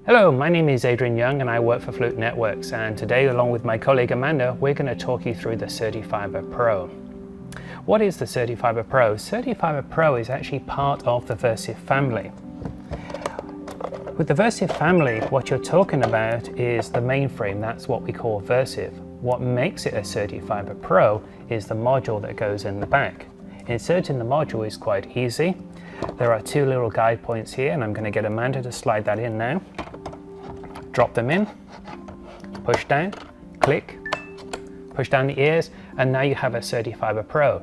Hello, my name is Adrian Young and I work for Fluke Networks, and today along with my colleague Amanda we're going to talk you through the CertiFiber Pro. What is the CertiFiber Pro? CertiFiber Pro is actually part of the Versiv family. With the Versiv family, what you're talking about is the mainframe. That's what we call Versiv. What makes it a CertiFiber Pro is the module that goes in the back. Inserting the module is quite easy. There are two little guide points here, and I'm going to get Amanda to slide that in now. Drop them in, push down, click, push down the ears, and now you have a CertiFiber Pro.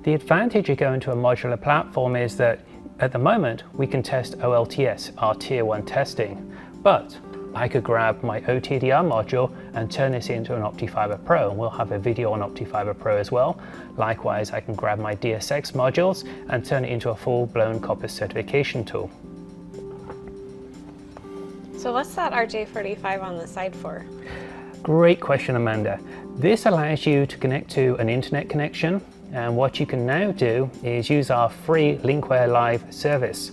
The advantage of going to a modular platform is that at the moment we can test OLTS, our tier 1 testing, but I could grab my OTDR module and turn this into an OptiFiber Pro, and we'll have a video on OptiFiber Pro as well. Likewise, I can grab my DSX modules and turn it into a full-blown copper certification tool. So what's that RJ45 on the side for? Great question, Amanda. This allows you to connect to an internet connection, and what you can now do is use our free Linkware Live service.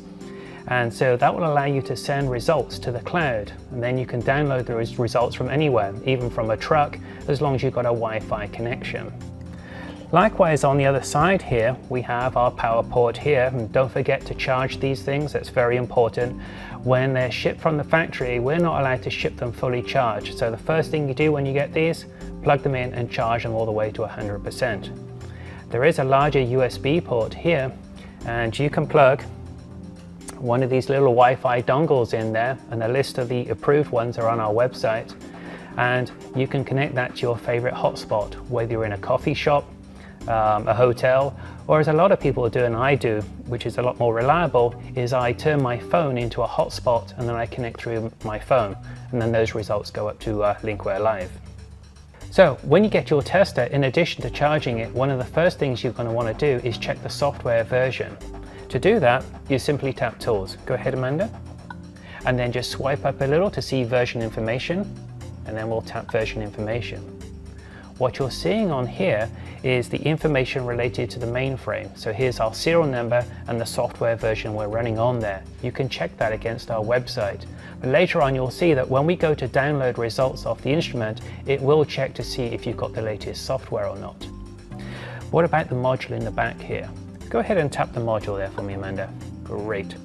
And so that will allow you to send results to the cloud, and then you can download those results from anywhere, even from a truck, as long as you've got a Wi-Fi connection. Likewise, on the other side here, we have our power port here, and don't forget to charge these things. That's very important. When they're shipped from the factory, we're not allowed to ship them fully charged. So the first thing you do when you get these, plug them in and charge them all the way to 100%. There is a larger USB port here, and you can plug one of these little Wi-Fi dongles in there, and a list of the approved ones are on our website, and you can connect that to your favorite hotspot, whether you're in a coffee shop, a hotel, or as a lot of people do and I do, which is a lot more reliable, is I turn my phone into a hotspot and then I connect through my phone, and then those results go up to Linkware Live. So when you get your tester, in addition to charging it, one of the first things you're going to want to do is check the software version. To do that, you simply tap Tools. Go ahead, Amanda. And then just swipe up a little to see version information, and then we'll tap version information. What you're seeing on here is the information related to the mainframe. So here's our serial number and the software version we're running on there. You can check that against our website. But later on you'll see that when we go to download results off the instrument, it will check to see if you've got the latest software or not. What about the module in the back here? Go ahead and tap the module there for me, Amanda. Great.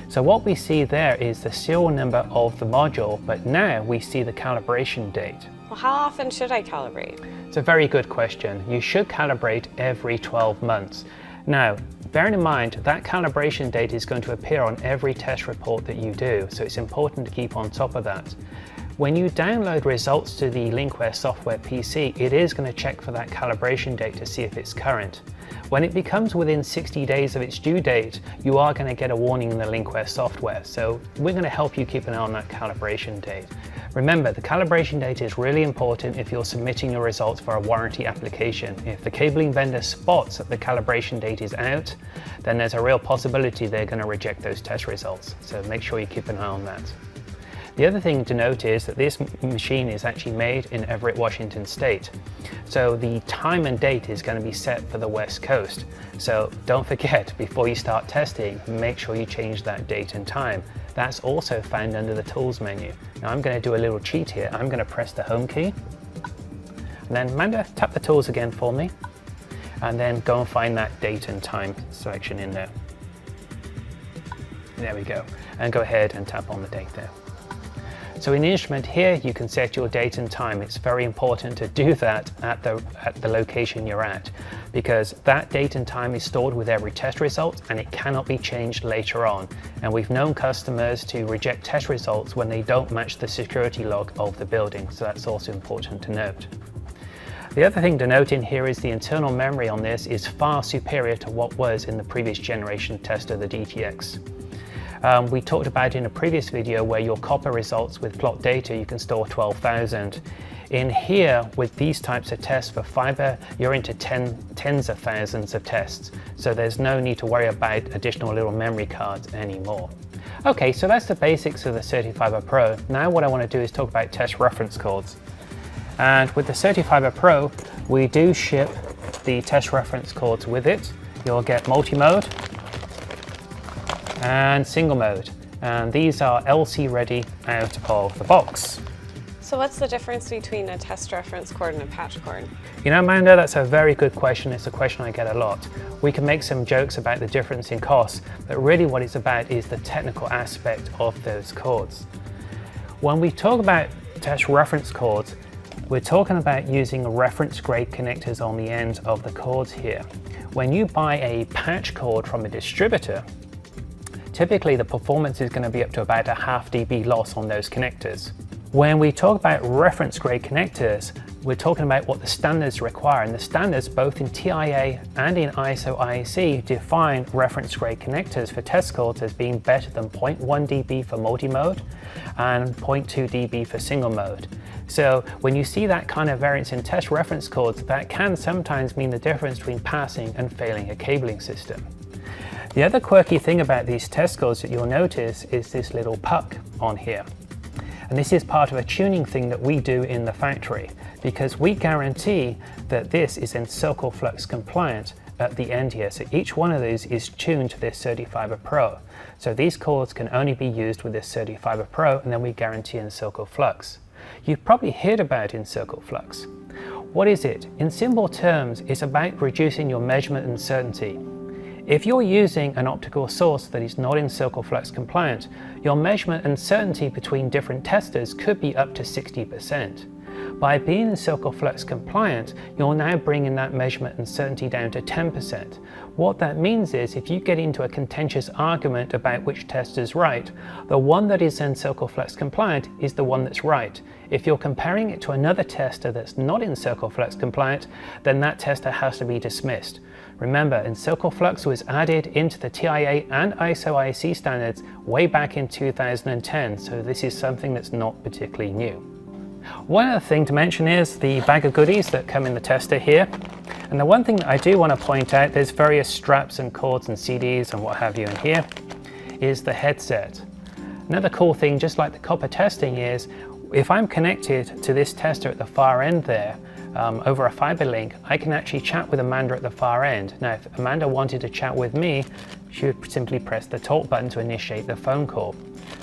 So what we see there is the serial number of the module, but now we see the calibration date. Well, how often should I calibrate? It's a very good question. You should calibrate every 12 months. Now, bearing in mind that calibration date is going to appear on every test report that you do, so it's important to keep on top of that. When you download results to the Linkware software PC, it is going to check for that calibration date to see if it's current. When it becomes within 60 days of its due date, you are going to get a warning in the Linkware software. So we're going to help you keep an eye on that calibration date. Remember, the calibration date is really important if you're submitting your results for a warranty application. If the cabling vendor spots that the calibration date is out, then there's a real possibility they're going to reject those test results. So make sure you keep an eye on that. The other thing to note is that this machine is actually made in Everett, Washington State. So the time and date is going to be set for the West Coast. So don't forget, before you start testing, make sure you change that date and time. That's also found under the Tools menu. Now I'm going to do a little cheat here. I'm going to press the Home key. And then Amanda, tap the Tools again for me. And then go and find that date and time selection in there. There we go. And go ahead and tap on the date there. So in the instrument here, you can set your date and time. It's very important to do that at the location you're at, because that date and time is stored with every test result and it cannot be changed later on. And we've known customers to reject test results when they don't match the security log of the building. So that's also important to note. The other thing to note in here is the internal memory on this is far superior to what was in the previous generation tester, the DTX. We talked about in a previous video where your copper results with plot data, you can store 12,000. In here, with these types of tests for fiber, you're into tens of thousands of tests. So there's no need to worry about additional little memory cards anymore. Okay, so that's the basics of the CertiFiber Pro. Now what I want to do is talk about test reference codes. And with the CertiFiber Pro, we do ship the test reference codes with it. You'll get multi-mode and single mode. and these are LC ready out of the box. So what's the difference between a test reference cord and a patch cord? You know, Amanda, that's a very good question. It's a question I get a lot. We can make some jokes about the difference in cost, but really what it's about is the technical aspect of those cords. When we talk about test reference cords, we're talking about using reference grade connectors on the end of the cords here. When you buy a patch cord from a distributor, typically the performance is going to be up to about 0.5 dB loss on those connectors. When we talk about reference grade connectors, we're talking about what the standards require, and the standards both in TIA and in ISO IEC define reference grade connectors for test cords as being better than 0.1 dB for multi-mode and 0.2 dB for single mode. So when you see that kind of variance in test reference cords, that can sometimes mean the difference between passing and failing a cabling system. The other quirky thing about these test cords that you'll notice is this little puck on here. And this is part of a tuning thing that we do in the factory, because we guarantee that this is in circle flux compliant at the end here. So each one of these is tuned to this CertiFiber Pro. So these cords can only be used with this CertiFiber Pro, and then we guarantee in circle flux. You've probably heard about in circle flux. What is it? In simple terms, it's about reducing your measurement uncertainty. If you're using an optical source that is not in circle flux compliant, your measurement uncertainty between different testers could be up to 60%. By being circle flux compliant, you're now bringing that measurement uncertainty down to 10%. What that means is if you get into a contentious argument about which test is right, the one that is in circle flux compliant is the one that's right. If you're comparing it to another tester that's not in circle flux compliant, then that tester has to be dismissed. Remember, in circle flux was added into the TIA and ISO IEC standards way back in 2010, so this is something that's not particularly new. One other thing to mention is the bag of goodies that come in the tester here. And the one thing that I do want to point out, there's various straps and cords and CDs and what have you in here, is the headset. Another cool thing, just like the copper testing, is if I'm connected to this tester at the far end there, over a fiber link, I can actually chat with Amanda at the far end. Now, if Amanda wanted to chat with me, she would simply press the talk button to initiate the phone call.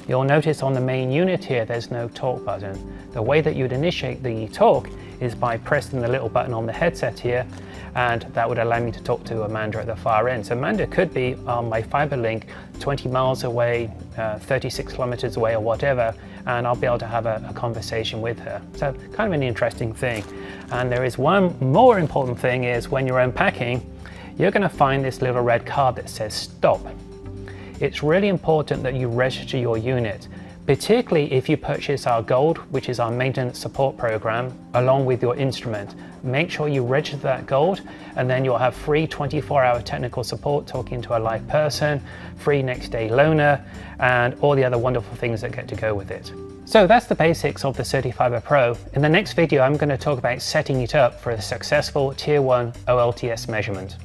You'll notice on the main unit here, there's no talk button. The way that you'd initiate the talk is by pressing the little button on the headset here, and that would allow me to talk to Amanda at the far end. So Amanda could be on my fiber link 20 miles away, 36 kilometers away or whatever, and I'll be able to have a conversation with her. So kind of an interesting thing. And there is one more important thing, is when you're unpacking, you're going to find this little red card that says stop. It's really important that you register your unit, particularly if you purchase our Gold, which is our maintenance support program, along with your instrument. Make sure you register that Gold, and then you'll have free 24-hour technical support talking to a live person, free next day loaner, and all the other wonderful things that get to go with it. So that's the basics of the CertiFiber Pro. In the next video, I'm going to talk about setting it up for a successful Tier 1 OLTS measurement.